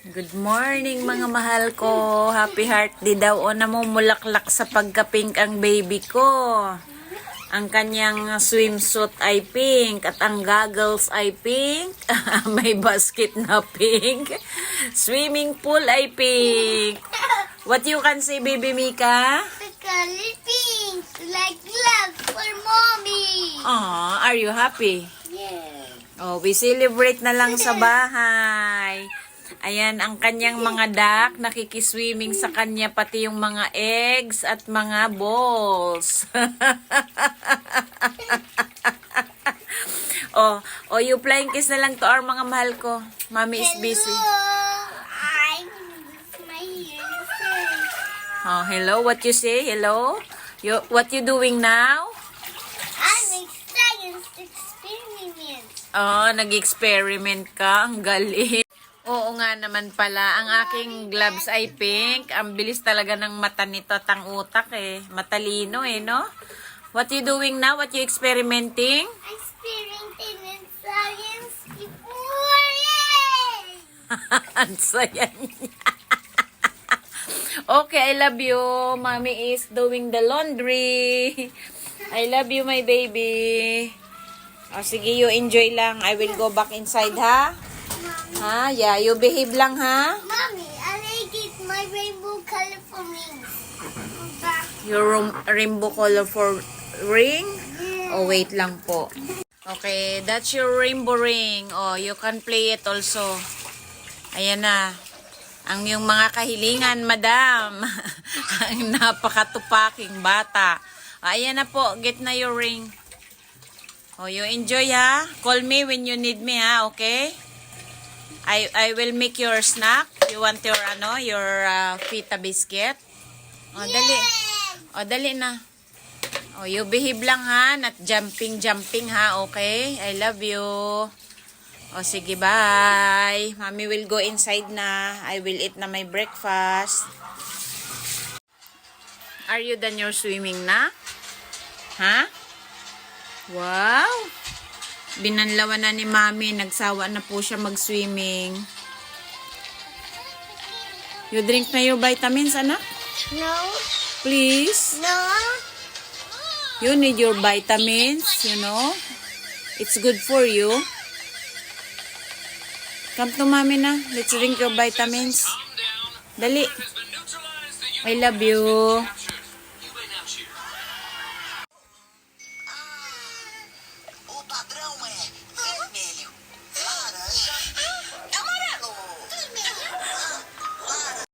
Good morning mga mahal ko. Happy heart day daw o namumulaklak sa pagka-pink ang baby ko. Ang kanyang swimsuit ay pink at ang goggles ay pink. May basket na pink. Swimming pool ay pink. What you can say, baby Mika? The color pink, like gloves for mommy. Aw, are you happy? Yeah. Oh, we celebrate na lang sa bahay. Ayan, ang kanyang mga duck, nakikiswimming sa kanya, pati yung mga eggs at mga balls. oh, you flying kiss na lang to our mga mahal ko. Mommy is busy. I'm my ears. Oh, hello, what you say? Hello? What you doing now? I'm science experiment. Oh, nag-experiment ka. Ang galing. Oo nga naman pala, ang aking gloves ay pink. Ang bilis talaga ng mata nito at ang utak eh. Matalino eh, no? What you doing now? What you experimenting? Experimenting in science before. Yay! Ang saya niya. Okay, I love you. Mommy is doing the laundry. I love you, my baby. O, sige, you enjoy lang. I will go back inside, ha? Ha? Yeah, you behave lang, ha? Mommy, I like it. My rainbow color for me. Your rainbow color for ring? Yeah. Oh, wait lang po. Okay, that's your rainbow ring. Oh, you can play it also. Ayan na. Ang yung mga kahilingan, madam. Ang napakatupaking bata. Ayan na po, get na your ring. Oh, you enjoy, ha? Call me when you need me, ha? Okay? I will make your snack. You want your fita biscuit? Oh, dali. Oh, dali na. Oh, you behave lang, ha? Not jumping, ha? Okay? I love you. Oh, sige, bye. Mommy will go inside na. I will eat na my breakfast. Are you done your swimming na? Ha? Wow! Binanlawan na ni Mami. Nagsawa na po siya mag-swimming. You drink na your vitamins, anak? No. Please? No. You need your vitamins, you know? It's good for you. Come to Mami na. Let's drink your vitamins. Dali. I love you.